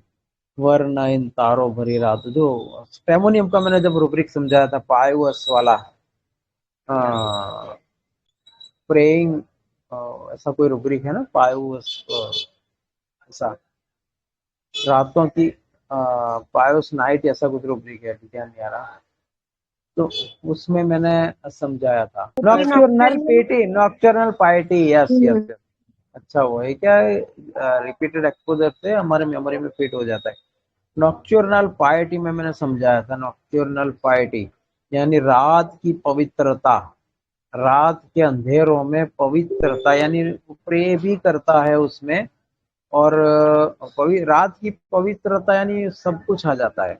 वरना इन तारों भरी रात, जो स्टेमोनियम का मैंने जब रूब्रिक समझाया था पायोस वाला, प्रेइंग, ऐसा कोई रूब्रिक है ना पायोस, ऐसा रातों की पायोस नाइट ऐसा कुछ रूब्रिक है, ठीक है नहीं आ रहा, तो उसमें मैंने समझाया था नॉक्टर्नल पेटी, नॉक्टर्नल पाइटी, यस यस। अच्छा वो है क्या, रिपीटेड एक्सपोजर से हमारे मेमोरी में फिट हो जाता है। नॉक्टर्नल पाइटी में मैंने समझाया था, नॉक्टर्नल पाइटी यानी रात की पवित्रता, रात के अंधेरों में पवित्रता, यानी प्रे भी करता है उसमें, और रात की पवित्रता यानी सब कुछ आ जाता है।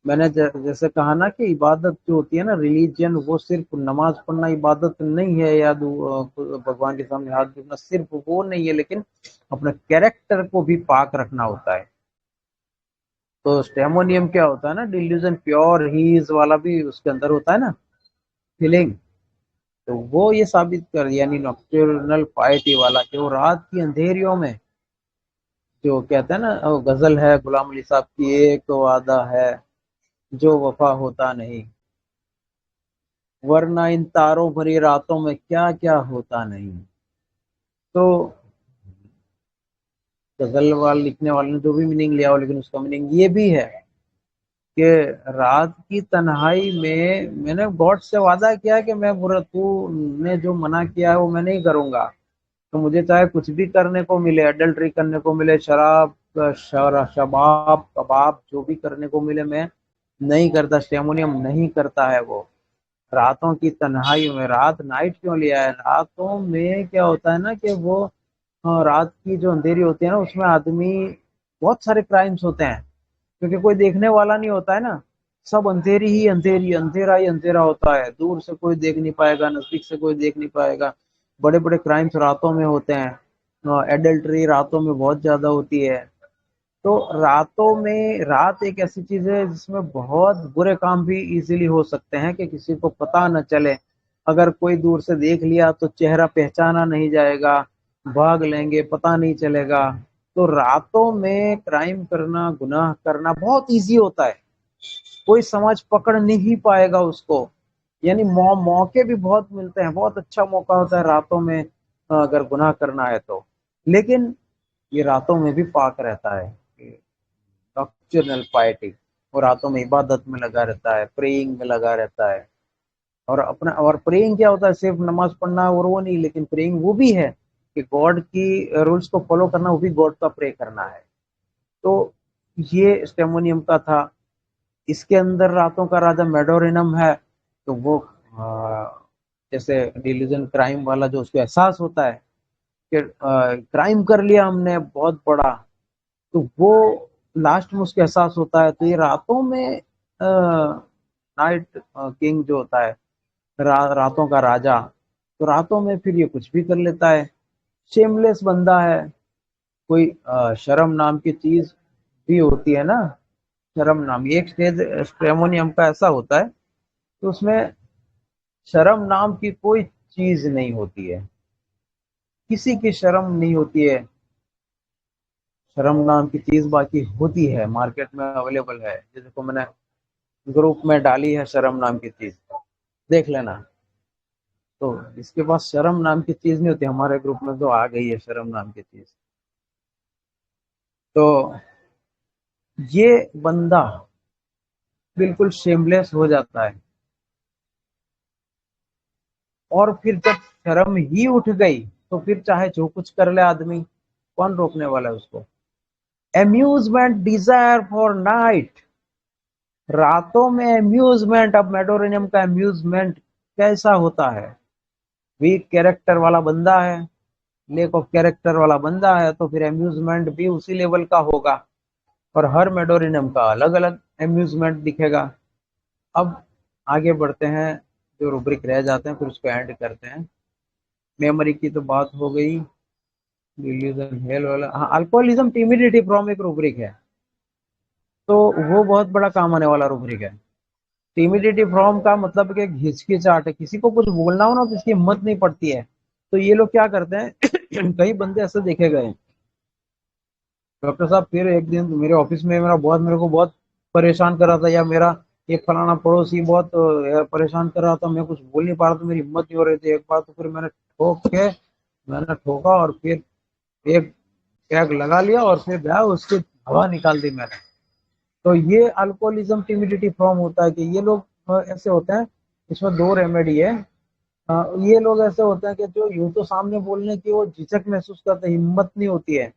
मैंने जैसे कहा ना कि इबादत जो होती है ना, रिलीजन, वो सिर्फ नमाज पढ़ना इबादत नहीं है, या भगवान के सामने हाथ जोड़ना सिर्फ वो नहीं है, लेकिन अपने कैरेक्टर को भी पाक रखना होता है। तो स्टेमोनियम क्या होता है ना, डिल्यूजन प्योर हीज वाला भी उसके अंदर होता है ना, फीलिंग। तो वो ये साबित कर, यानी नॉक्टर्नल पाइटी वाला कि वो रात की अंधेरियों में, जो कहते हैं ना वो गजल है गुलाम अली साहब की, एक वादा है जो वफा होता नहीं, वरना इन तारों भरी रातों में क्या क्या होता नहीं। तो गजल वाले लिखने वाले ने जो भी मीनिंग लिया हो, लेकिन उसका मीनिंग ये भी है कि रात की तन्हाई में मैंने गॉड से वादा किया कि मैं बुरा, तू ने जो मना किया है वो मैं नहीं करूंगा, तो मुझे चाहे कुछ भी करने को मिले, अडल्ट्री करने को मिले, शबाब कबाब जो भी करने को मिले, मैं नहीं करता। स्टेमोनियम नहीं करता है वो। रातों की तन्हाई में, रात नाइट क्यों लिया है, रातों में क्या होता है ना कि वो रात की जो अंधेरी होती है ना, उसमें आदमी बहुत सारे क्राइम्स होते हैं, क्योंकि कोई देखने वाला नहीं होता है ना, सब अंधेरी ही अंधेरी, अंधेरा ही अंधेरा होता है, दूर से कोई देख नहीं पाएगा, नजदीक से कोई देख नहीं पाएगा। बड़े बड़े क्राइम्स रातों में होते हैं, एडल्ट्री रातों में बहुत ज्यादा होती है। तो रातों में, रात एक ऐसी चीज है जिसमें बहुत बुरे काम भी इजीली हो सकते हैं कि किसी को पता न चले, अगर कोई दूर से देख लिया तो चेहरा पहचाना नहीं जाएगा, भाग लेंगे, पता नहीं चलेगा। तो रातों में क्राइम करना, गुनाह करना बहुत इजी होता है, कोई समाज पकड़ नहीं पाएगा उसको। यानी मौके भी बहुत मिलते हैं, बहुत अच्छा मौका होता है रातों में अगर गुनाह करना है तो। लेकिन ये रातों में भी पाक रहता है, डॉक्ट्रिनल पाइटी, वो रातों में इबादत में लगा रहता है, प्रेइंग में लगा रहता है। और अपना, और प्रेइंग क्या होता है, सिर्फ नमाज पढ़ना और वो नहीं, लेकिन प्रेइंग वो भी है कि गॉड की रूल्स को फॉलो करना, वो भी गॉड का प्रे करना है। तो ये स्टेमोनियम का था। इसके अंदर रातों का राजा मेडोरिनम है। तो वो जैसे डिलीजन क्राइम वाला जो उसको एहसास होता है कि क्राइम कर लिया हमने बहुत बड़ा, तो वो लास्ट में उसको एहसास होता है। तो ये रातों में नाइट किंग जो होता है, रातों का राजा, तो रातों में फिर ये कुछ भी कर लेता है। शेमलेस बंदा है। कोई शर्म नाम की चीज भी होती है ना, शर्म नाम, एक स्टेज स्ट्रेमोनियम का ऐसा होता है तो उसमें शर्म नाम की कोई चीज नहीं होती है, किसी की शर्म नहीं होती है। शर्म नाम की चीज बाकी होती है, मार्केट में अवेलेबल है, जैसे को मैंने ग्रुप में डाली है शर्म नाम की चीज, देख लेना। तो इसके पास शर्म नाम की चीज नहीं होती, हमारे ग्रुप में तो आ गई है शर्म नाम की चीज। तो ये बंदा बिल्कुल शेमलेस हो जाता है, और फिर जब शर्म ही उठ गई तो फिर चाहे जो कुछ कर ले आदमी, कौन रोकने वाला है उसको। एम्यूजमेंट डिजायर फॉर नाइट, रातों में एम्यूजमेंट। अब मेडोरिनियम का एम्यूजमेंट कैसा होता है, वीक कैरेक्टर वाला बंदा है, लेक ऑफ कैरेक्टर वाला बंदा है, तो फिर एम्यूजमेंट भी उसी लेवल का होगा। और हर मेडोरिनियम का अलग अलग एम्यूजमेंट दिखेगा। अब आगे बढ़ते हैं, जो रूब्रिक रह जाते हैं फिर उसको एंड करते हैं। मेमोरी की तो बात हो गई, डिल्यूजन हेल वाला, हाँ, अल्कोहलिज्म टिमिडिटी फ्रॉम एक रूब्रिक है, तो वो बहुत बड़ा काम आने वाला रूब्रिक है। टिमिडिटी फ्रॉम का मतलब कि हिचकिचाहट है, किसी को कुछ बोलना हो ना तो इसकी हिम्मत नहीं पड़ती है। तो ये लोग क्या करते हैं कई बंदे ऐसे देखे गए, डॉक्टर साहब फिर एक दिन मेरे ऑफिस में मेरा बॉस मेरे को बहुत परेशान कर रहा था, या मेरा एक फलाना पड़ोसी बहुत परेशान कर रहा था, मैं कुछ बोल नहीं पा रहा था, मेरी हिम्मत नहीं हो रही थी। एक बार तो फिर मैंने ठोका और फिर एक टैग लगा लिया और फिर गया, उसकी हवा निकाल दी मैंने। तो ये अल्कोहलिज्म टिमिडिटी फॉर्म होता है कि ये लोग ऐसे होते हैं। इसमें दो रेमेडी है। ये लोग ऐसे होते हैं कि जो यूं तो सामने बोलने की वो झिझक महसूस करते हैं, हिम्मत नहीं होती है,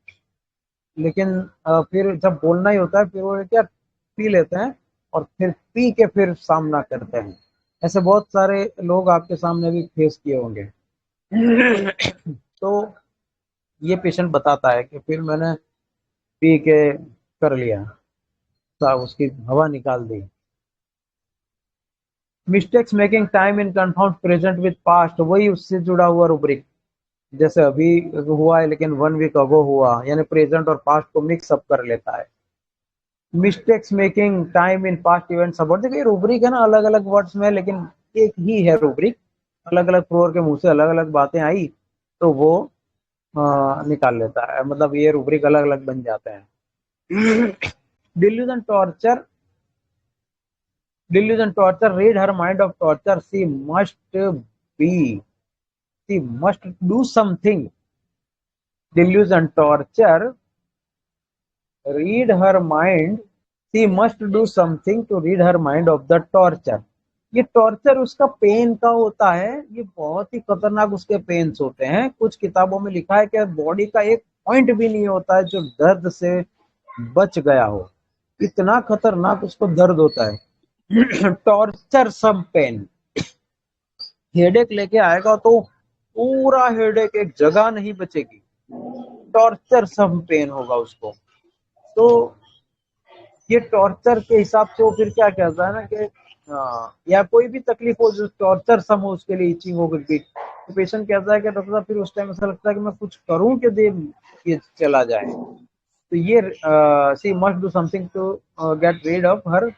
लेकिन फिर जब बोलना ही होता है फिर वो क्या पी लेते हैं, और फिर पी के फिर सामना करते हैं। ऐसे बहुत सारे लोग आपके सामने भी फेस किए होंगे। तो ये पेशेंट बताता है कि फिर मैंने पी के कर लिया, साहब उसकी हवा निकाल दी। Mistakes making time in compound present with past, वही उससे जुड़ा हुआ रूब्रिक। जैसे अभी हुआ है लेकिन 1 वीक अगो हुआ, यानी प्रेजेंट और पास्ट को मिक्स अप कर लेता है। Mistakes making time in past events about, देखिए रूब्रिक है ना, अलग अलग वर्ड्स में, लेकिन एक ही है रूब्रिक। अलग अलग फ्लोर के मुंह से अलग अलग बातें आई तो वो निकाल लेता है, मतलब ये रूब्रिक अलग अलग बन जाते हैं। Delusion torture, read her mind of torture, she must do something. Delusion torture, read her mind, she must do something to rid her mind of the torture. ये टॉर्चर उसका पेन का होता है, ये बहुत ही खतरनाक उसके पेन्स होते हैं। कुछ किताबों में लिखा है कि बॉडी का एक पॉइंट भी नहीं होता है जो दर्द से बच गया हो, इतना खतरनाक उसको दर्द होता है। टॉर्चर सम पेन, हेडेक लेके आएगा तो पूरा हेडेक, एक जगह नहीं बचेगी, टॉर्चर सम पेन होगा उसको। तो ये टॉर्चर के हिसाब से वो फिर क्या कहता है ना कि या कोई भी तकलीफ हो जो टॉर्चर सम हो, उसके लिए इचिंग हो गई, तो पेशेंट कहता है कि डॉक्टर साहब फिर उस टाइम ऐसा लगता है कि मैं कुछ करूं कि दे ये चला जाए। तो ये she must do something to get rid of her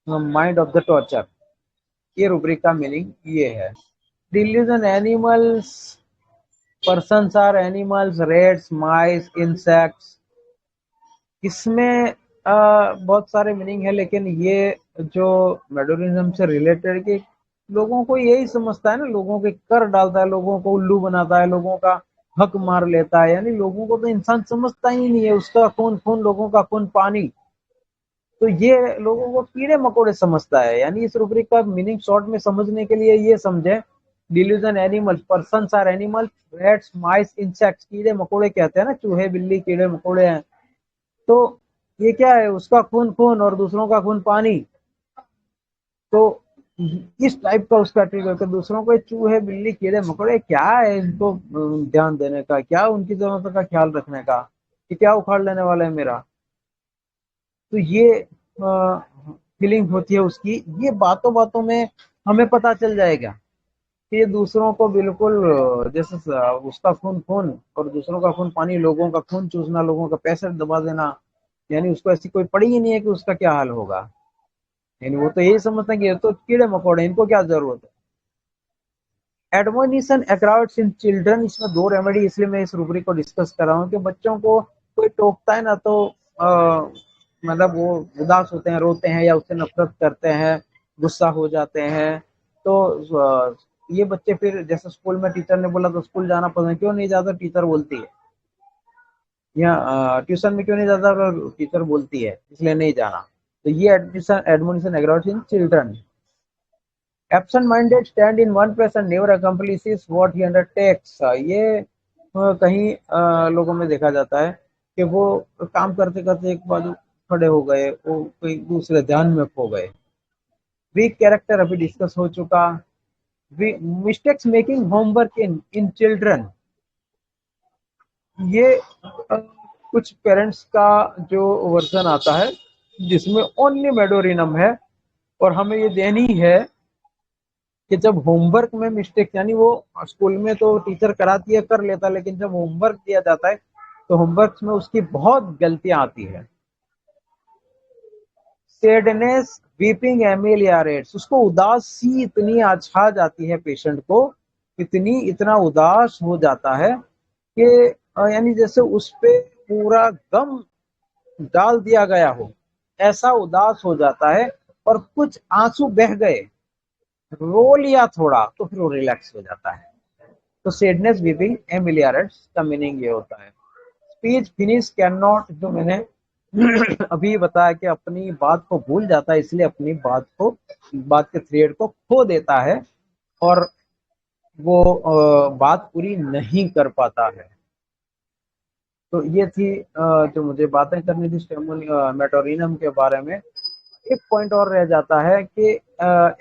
mind of the torture, ये रूब्रिक का मीनिंग ये है। delusion animals, persons are animals, rats, mice, insects. इसमें बहुत सारे मीनिंग है, लेकिन ये जो मेडोरिज्म से रिलेटेड के लोगों को यही समझता है ना, लोगों के कर डालता है, लोगों को उल्लू बनाता है, लोगों का हक मार लेता है, यानी लोगों को तो इंसान समझता ही नहीं है, उसका खून खून, लोगों का खून पानी। तो ये लोगों को कीड़े मकोड़े समझता है। यानी इस रूब्रिक का मीनिंग शॉर्ट में समझने के लिए ये समझे, delusion animals, persons are animals, rats, mice, insects, कीड़े मकोड़े कहते हैं ना, चूहे बिल्ली कीड़े मकोड़े हैं। तो ये क्या है, उसका खून खून और दूसरों का खून पानी। तो इस टाइप का उसका ट्रिक है कि दूसरों को चूहे बिल्ली कीड़े मकोड़े क्या है, इनको ध्यान देने का, क्या उनकी जरूरतों का ख्याल रखने का, कि क्या उखाड़ लेने वाला है मेरा। तो ये फीलिंग होती है उसकी। ये बातों बातों में हमें पता चल जाएगा कि ये दूसरों को बिल्कुल जैसे उसका खून खून और दूसरों का खून पानी, लोगों का खून चूसना, लोगों का पैसा दबा देना, यानी उसको ऐसी कोई पड़ी ही नहीं है कि उसका क्या हाल होगा। यानी वो तो यही समझते हैं कि ये तो कीड़े मकोड़े, इनको क्या जरूरत है। एडमोनिशन अक्रॉस इन चिल्ड्रन, इसमें 2 रेमेडी, इसलिए मैं इस रूब्रिक को डिस्कस कर रहा हूँ कि बच्चों को कोई टोकता है ना तो मतलब वो उदास होते हैं, रोते हैं, या उससे नफरत करते हैं, गुस्सा हो जाते हैं। तो ये बच्चे फिर जैसे स्कूल में टीचर ने बोला तो स्कूल जाना पसंद क्यों नहीं जाता, टीचर बोलती है, या ट्यूशन में क्यों नहीं जाता, टीचर बोलती है, इसलिए नहीं जाना। तो ये admonition across in children. Absent minded stand in one place and never accomplishes what he undertakes. ये कहीं लोगों में देखा जाता है कि वो काम करते करते एक बाजू खड़े हो गए, वो कोई दूसरे ध्यान में खो गए। वीक कैरेक्टर अभी डिस्कस हो चुका। Mistakes making homework in in children, ये कुछ पेरेंट्स का जो वर्जन आता है जिसमें ओनली मेडोरिनम है, और हमें ये देनी है कि जब होमवर्क में मिस्टेक, यानी वो स्कूल में तो टीचर कराती है कर लेता है, लेकिन जब होमवर्क दिया जाता है तो होमवर्क में उसकी बहुत गलतियां आती है। सैडनेस वीपिंग एमेलियारेट्स, उसको उदासी इतनी छा जाती है पेशेंट को, इतना उदास हो जाता है कि यानी जैसे उस पे पूरा गम डाल दिया गया हो, ऐसा उदास हो जाता है। और कुछ आंसू बह गए, रो लिया थोड़ा, तो फिर वो रिलैक्स हो जाता है। तो सैडनेस वीपिंग एमिलियरेट्स का मीनिंग ये होता है। स्पीच फिनिश कैन नॉट, जो मैंने अभी बताया कि अपनी बात को भूल जाता है, इसलिए अपनी बात के थ्रेड को खो देता है, और वो बात पूरी नहीं कर पाता है। तो ये थी जो मुझे बातें करनी थी मेटोरिनम के बारे में। एक पॉइंट और रह जाता है कि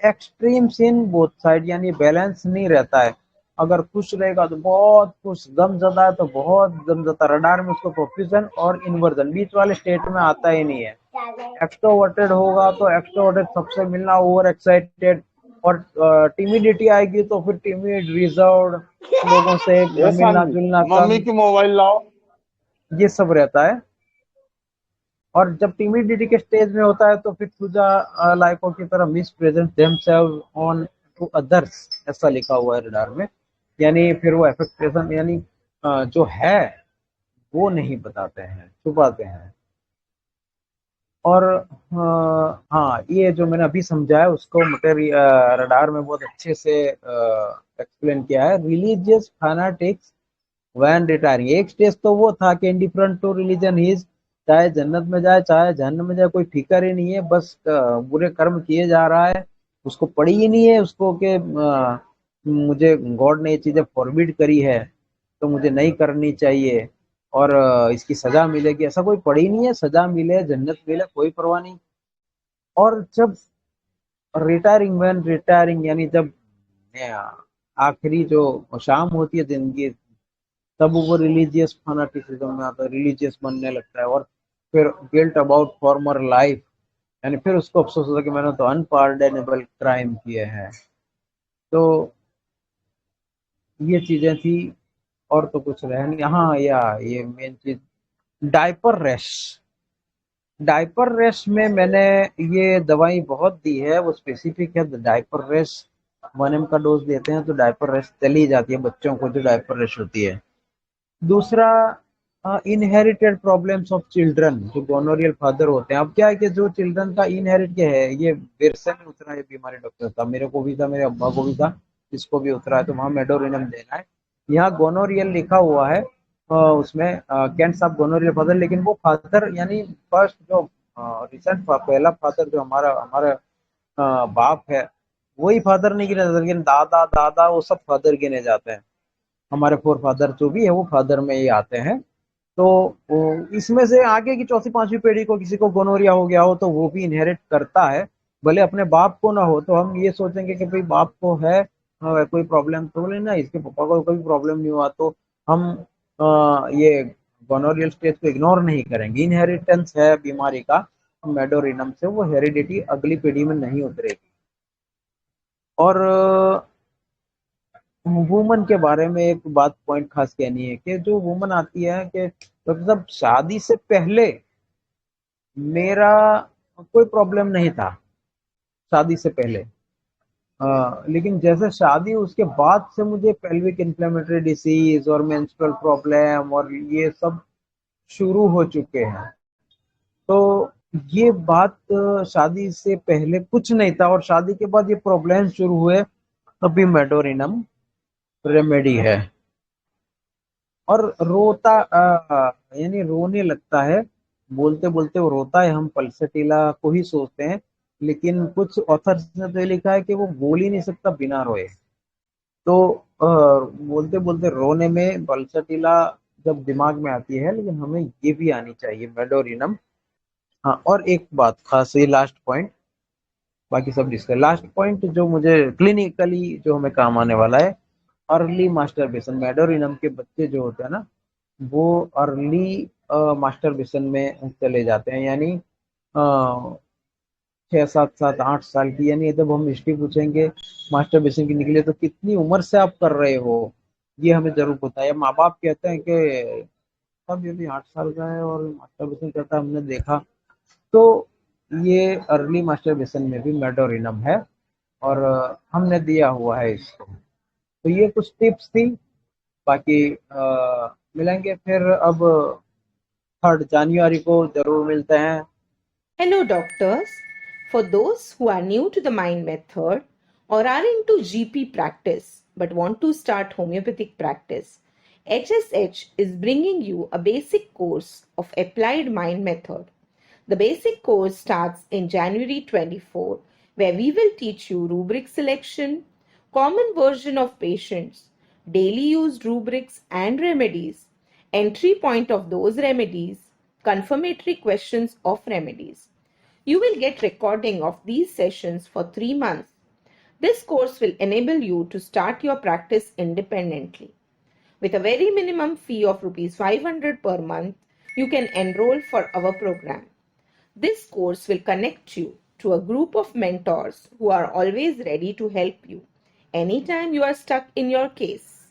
एक्सट्रीम्स इन बोथ साइड, यानी बैलेंस नहीं रहता है। अगर खुश रहेगा तो बहुत खुश, गम ज्यादा है तो बहुत गम ज्यादा। रडार में उसको प्रोफ्यूजन और इन्वर्जन, बीच वाले स्टेट में आता ही नहीं है। एक्सट्रोवर्टेड होगा तो एक्सट्रोवर्टेड, सबसे मिलना, ओवर एक्साइटेड, और टिमिडिटी आएगी तो फिर टिमिड, रिजर्व्ड, लोगों से ये मिलना सानवी, जुलना मम्मी कम, की मोबाइल लाओ। ये सब रहता है। और जब टिमिडिटी के स्टेज में होता है तो फिर पूजा लाइकों की तरह misrepresent themselves on to others, ऐसा लिखा हुआ है रडार में। यानी फिर वो एफेक्टेशन, यानी जो है वो नहीं बताते हैं, छुपाते हैं। और हाँ, ये जो मैंने अभी समझाया उसको रडार में बहुत अच्छे से एक्सप्लेन किया है। रिलीजियस फैनाटिक्स व्हेन रिटायरिंग, एक स्टेज तो वो था कि इंडिफरेंट टू रिलीजन इज, चाहे जन्नत में जाए चाहे जहन्नम में जाए, कोई फिक्र ही नहीं है, बस बुरे कर्म किए जा रहा है, उसको पड़ी ही नहीं है उसको कि मुझे गॉड ने ये चीजें फॉरबिड करी है तो मुझे नहीं करनी चाहिए, और इसकी सजा मिलेगी, ऐसा कोई पड़ी नहीं है। सजा मिले जन्नत मिले कोई परवाह नहीं। और जब रिटायरिंग, व्हेन रिटायरिंग, यानी जब आखिरी जो शाम होती है जिंदगी, तब वो रिलीजियस फैनाटिसिज्म में आता है, रिलीजियस बनने लगता है, और फिर गिल्ट अबाउट फॉर्मर लाइफ, यानी फिर उसको अफसोस होता है कि मैंने तो अनपार्डनेबल क्राइम किए हैं। तो ये चीजें थी, और तो कुछ रह नहीं। हाँ, या ये मेन चीज, डायपर रैश। डायपर रैश में मैंने ये दवाई बहुत दी है, वो स्पेसिफिक है, डायपर रैश 1 mg का डोज देते हैं तो डायपर रैश चली जाती है बच्चों को, जो डायपर रैश होती है। दूसरा, इनहेरिटेड प्रॉब्लम्स ऑफ चिल्ड्रन, जो गोनोरियल फादर होते हैं। अब क्या है कि जो चिल्ड्रन का इनहेरिट क्या है, ये विरसे में उतरा है बीमारी डॉक्टर साहब, मेरे को भी था, मेरे अब्बा को भी था, इसको भी उतरा है, तो वहाँ मेडोरिनम देना है। यहाँ गोनोरियल लिखा हुआ है, उसमें कैंट साहब गोनोरियल फादर, लेकिन वो फादर यानी फर्स्ट जो रिसेंट पहला फादर जो हमारा हमारा बाप है, वही फादर नहीं गिना जाता, लेकिन दादा दादा वो सब फादर गिने जाते हैं। हमारे फोर फादर जो भी है वो फादर में ही आते हैं। तो इसमें से आगे की चौथी पांचवी पीढ़ी को किसी को गोनोरिया हो गया हो तो वो भी इनहेरिट करता है, भले अपने बाप को ना हो। तो हम ये सोचेंगे कि भाई बाप को है कोई प्रॉब्लम, तो बोले ना इसके पापा को कोई प्रॉब्लम नहीं हुआ, तो हम ये गोनोरियल स्टेज को इग्नोर नहीं करेंगे। इनहेरिटेंस है बीमारी का मेडोरिनम से, वो हेरिडिटी अगली पीढ़ी में नहीं उतरेगी। और वुमन के बारे में एक बात पॉइंट खास कहनी है कि जो वुमन आती है कि मतलब शादी से पहले मेरा कोई प्रॉब्लम नहीं था, शादी से पहले, लेकिन जैसे शादी उसके बाद से मुझे पेल्विक इन्फ्लेमेटरी डिसीज और मेंस्ट्रुअल प्रॉब्लम और ये सब शुरू हो चुके हैं। तो ये बात शादी से पहले कुछ नहीं था और शादी के बाद ये प्रॉब्लम शुरू हुए, तभी मेडोरिनम रेमेडी है। और रोता यानी रोने लगता है, बोलते बोलते वो रोता है, हम पल्सटीला को ही सोचते हैं, लेकिन कुछ ऑथर्स ने तो ये लिखा है कि वो बोल ही नहीं सकता बिना रोए। तो बोलते बोलते रोने में पल्सटीला जब दिमाग में आती है, लेकिन हमें ये भी आनी चाहिए मेडोरिनम। हाँ, और एक बात खास, ये लास्ट पॉइंट, बाकी सब डिस्कस, लास्ट पॉइंट जो मुझे क्लिनिकली जो हमें काम आने वाला है, अर्ली मास्टरबेशन। मेडोरिनम के बच्चे जो होते हैं ना, वो अर्ली मास्टरबेशन में चले जाते हैं, यानी 6 7 7 8 साल की, यानी जब हम हिस्ट्री पूछेंगे मास्टरबेशन की निकले तो कितनी उम्र से आप कर रहे हो, ये हमें जरूर पता है। माँ बाप कहते हैं कि सब यदि 8 साल का है और मास्टरबेशन करता है, हमने देखा। तो ये अर्ली मास्टरबेशन में भी मेडोरिनम है और हमने दिया हुआ है इसको। तो ये कुछ टिप्स थी, बाकी मिलेंगे फिर अब 3 जनवरी को जरूर मिलते हैं। Hello, doctors. For those who are new to the mind method or are into GP practice but want to start homeopathic practice, HSH is bringing you a basic course of applied mind method. The basic course starts in January 24, where we will teach you rubric selection, common version of patients, daily used rubrics and remedies, entry point of those remedies, confirmatory questions of remedies. You will get recording of these sessions for 3 months. This course will enable you to start your practice independently. With a very minimum fee of Rs 500 per month, you can enroll for our program. This course will connect you to a group of mentors who are always ready to help you anytime you are stuck in your case.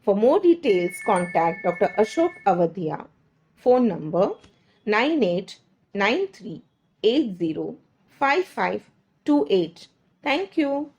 For more details, contact Dr. Ashok Avadhia. Phone number 9893805528. Thank you.